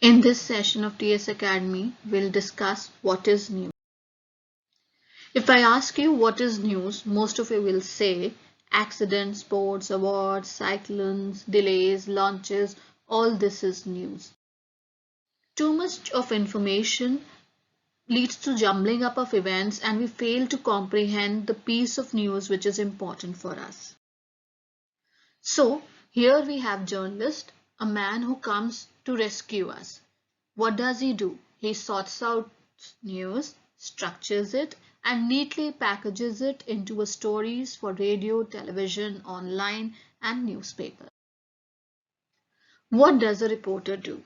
In this session of TS Academy, we'll discuss what is news. If I ask you what is news, most of you will say accidents, sports, awards, cyclones, delays, launches, all this is news. Too much of information leads to jumbling up of events and we fail to comprehend the piece of news which is important for us. So here we have journalist, a man who comes to rescue us. What does he do? He sorts out news, structures it, and neatly packages it into stories for radio, television, online, and newspaper. What does a reporter do?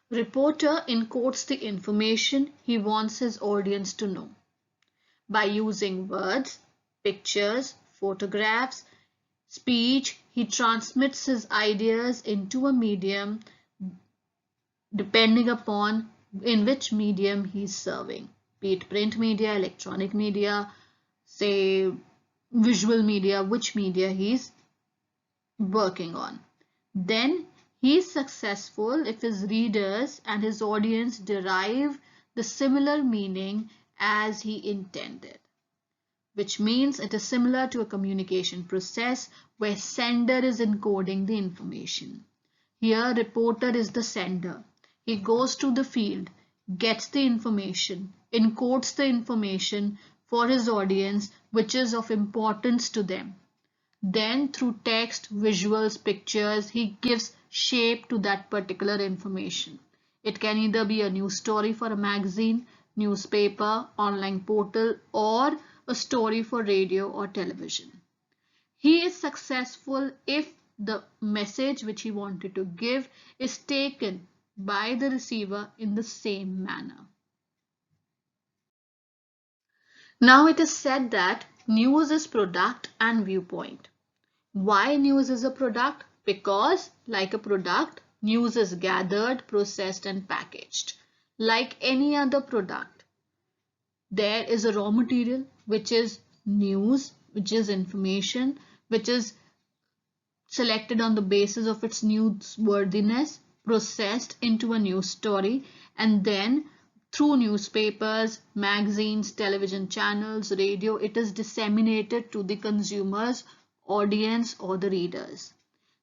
Reporter encodes the information he wants his audience to know. By using words, pictures, photographs, speech, he transmits his ideas into a medium depending upon in which medium he's serving, be it print media, electronic media, say visual media, which media he's working on. Then he's successful if his readers and his audience derive the similar meaning as he intended, which means it is similar to a communication process where sender is encoding the information. Here, reporter is the sender. He goes to the field, gets the information, encodes the information for his audience, which is of importance to them. Then through text, visuals, pictures, he gives shape to that particular information. It can either be a news story for a magazine, newspaper, online portal, or a story for radio or television. He is successful if the message which he wanted to give is taken by the receiver in the same manner. Now it is said that news is product and viewpoint. Why news is a product? Because like a product, news is gathered, processed and packaged. Like any other product, there is a raw material which is news, which is information, which is selected on the basis of its newsworthiness, processed into a news story, and then through newspapers, magazines, television channels, radio, it is disseminated to the consumers, audience, or the readers.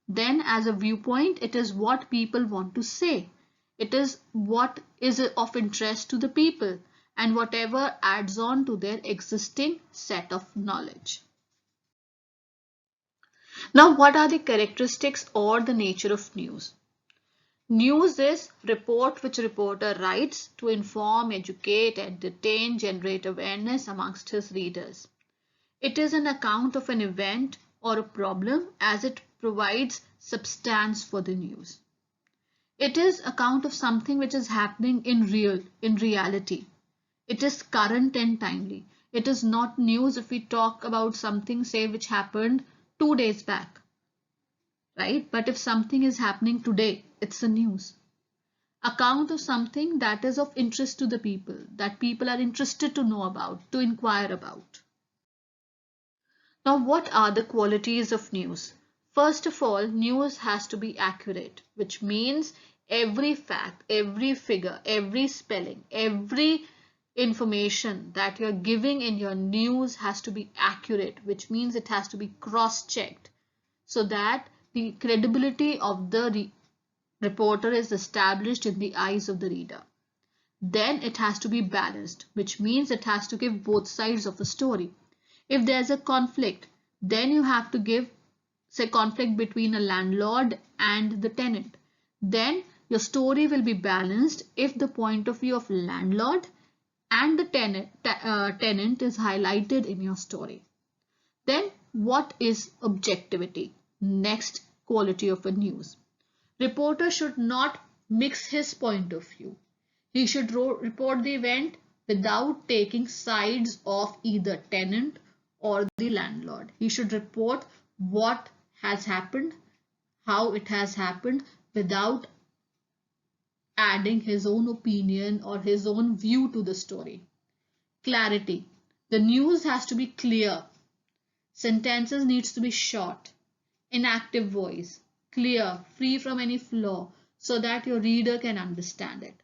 Then as a viewpoint, it is what people want to say. It is what is of interest to the people and whatever adds on to their existing set of knowledge. Now, what are the characteristics or the nature of news? News is report which reporter writes to inform, educate, entertain, generate awareness amongst his readers. It is an account of an event or a problem as it provides substance for the news. It is account of something which is happening in reality. It is current and timely. It is not news if we talk about something, say, which happened 2 days back, right? But if something is happening today, it's a news. Account of something that is of interest to the people, that people are interested to know about, to inquire about. Now, what are the qualities of news? First of all, news has to be accurate, which means every fact, every figure, every spelling, every information that you're giving in your news has to be accurate, which means it has to be cross-checked so that the credibility of the reporter is established in the eyes of the reader. Then it has to be balanced, which means it has to give both sides of a story. If there's a conflict, then you have to give, say, conflict between a landlord and the tenant. Then your story will be balanced if the point of view of landlord and the tenant is highlighted in your story. Then what is objectivity? Next quality of a news. Reporter should not mix his point of view. He should report the event without taking sides of either tenant or the landlord. He should report what has happened, how it has happened, without adding his own opinion or his own view to the story. Clarity. The news has to be clear. Sentences needs to be short. Inactive voice. Clear, free from any flaw, so that your reader can understand it.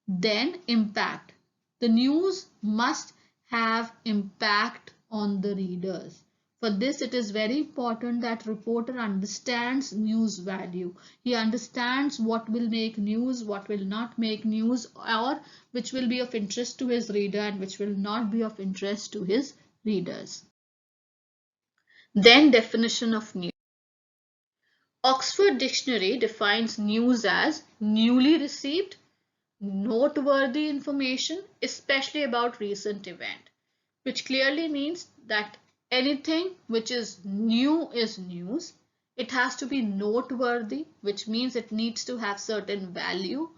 Then impact. The news must have impact on the readers. For this, it is very important that reporter understands news value. He understands what will make news, what will not make news, or which will be of interest to his reader and which will not be of interest to his readers. Then definition of news. Oxford Dictionary defines news as newly received, noteworthy information, especially about recent event, which clearly means that anything which is new is news. It has to be noteworthy, which means it needs to have certain value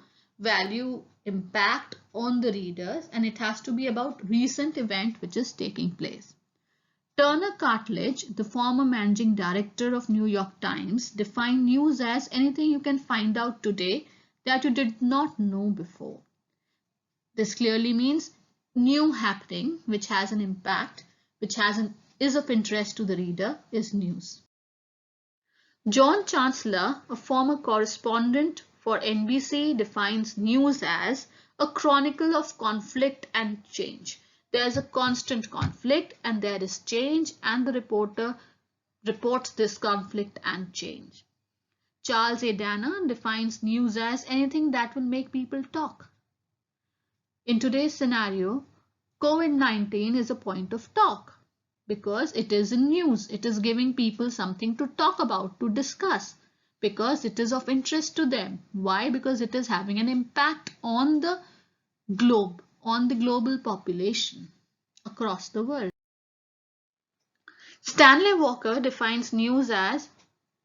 impact on the readers, and it has to be about recent event which is taking place. Turner Cartledge, the former managing director of New York Times, defined news as anything you can find out today that you did not know before. This clearly means new happening which has an impact, which is of interest to the reader, is news. John Chancellor, a former correspondent for NBC, defines news as a chronicle of conflict and change. There is a constant conflict and there is change, and the reporter reports this conflict and change. Charles A. Dana defines news as anything that will make people talk. In today's scenario, COVID-19 is a point of talk because it is in news. It is giving people something to talk about, to discuss, because it is of interest to them. Why? Because it is having an impact on the globe, on the global population across the world. Stanley Walker defines news as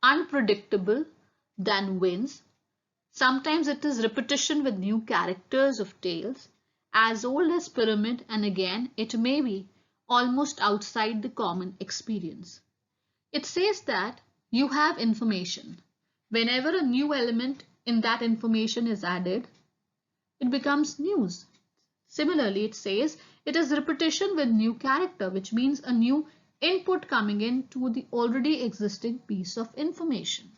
unpredictable than wins. Sometimes it is repetition with new characters of tales, as old as pyramid, and again it may be almost outside the common experience. It says that you have information. Whenever a new element in that information is added, it becomes news. Similarly, it says it is repetition with new character, which means a new input coming into the already existing piece of information.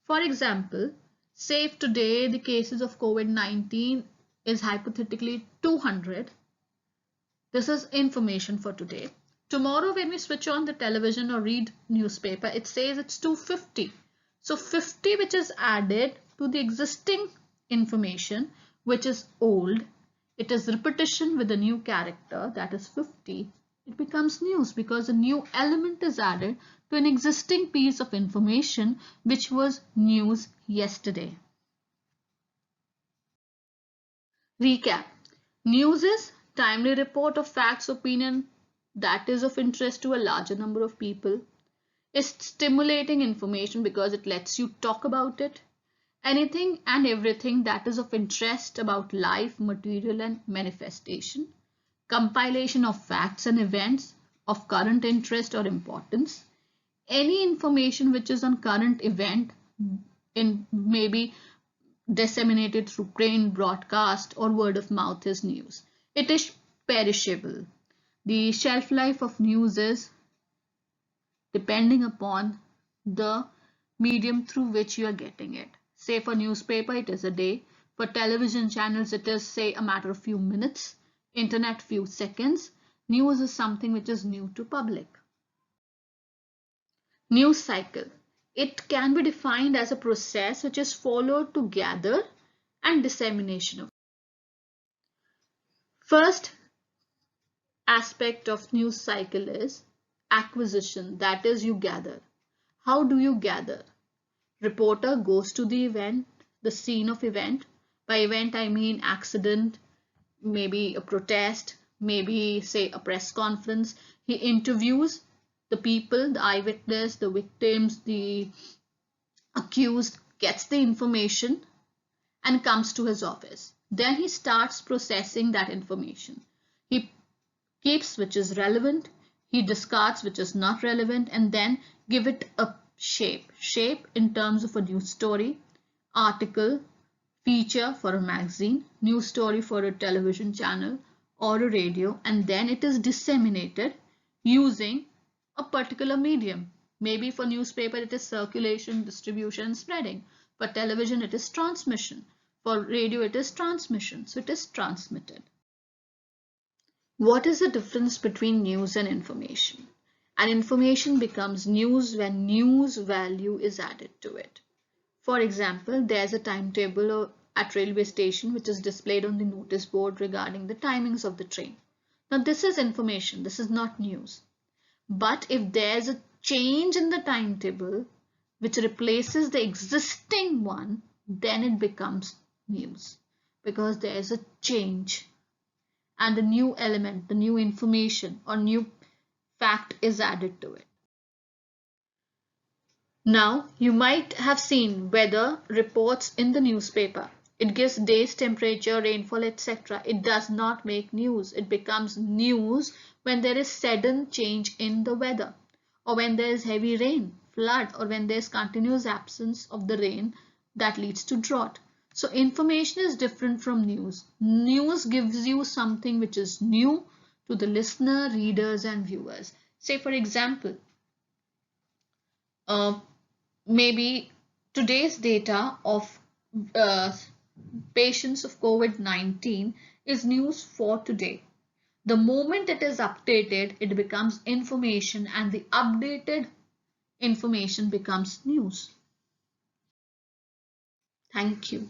For example, say if today the cases of COVID-19 is hypothetically 200. This is information for today. Tomorrow when we switch on the television or read newspaper, it says it's 250. So 50 which is added to the existing information which is old. It is repetition with a new character, that is 50. It becomes news because a new element is added to an existing piece of information which was news yesterday. Recap. News is timely report of facts, opinion that is of interest to a larger number of people. It's stimulating information because it lets you talk about it. Anything and everything that is of interest about life, material and manifestation. Compilation of facts and events of current interest or importance. Any information which is on current event in maybe disseminated through print, broadcast or word of mouth is news. It is perishable. The shelf life of news is depending upon the medium through which you are getting it. Say for newspaper, it is a day. For television channels, it is say a matter of few minutes. Internet, few seconds. News is something which is new to public. News cycle. It can be defined as a process which is followed to gather and dissemination of. First aspect of news cycle is acquisition, that is you gather. How do you gather? Reporter goes to the event, the scene of event. By event I mean accident, maybe a protest, maybe say a press conference. He interviews the people, the eyewitness, the victims, the accused, gets the information and comes to his office. Then he starts processing that information. He keeps which is relevant, he discards which is not relevant, and then give it a shape in terms of a news story, article, feature for a magazine, news story for a television channel or a radio, and then it is disseminated using a particular medium. Maybe for newspaper it is circulation, distribution, spreading. For television, it is transmission. For radio, it is transmission. So it is transmitted. What is the difference between news and information? And information becomes news when news value is added to it. For example, there's a timetable at railway station which is displayed on the notice board regarding the timings of the train. Now this is information, this is not news. But if there's a change in the timetable which replaces the existing one, then it becomes news because there's a change and a new element, the new information or new fact is added to it. Now, you might have seen weather reports in the newspaper. It gives days, temperature, rainfall, etc. It does not make news. It becomes news when there is sudden change in the weather, or when there is heavy rain, flood, or when there is continuous absence of the rain that leads to drought. So information is different from news. News gives you something which is new to the listener, readers, and viewers. Say, for example, maybe today's data of patients of COVID-19 is news for today. The moment it is updated, it becomes information, and the updated information becomes news. Thank you.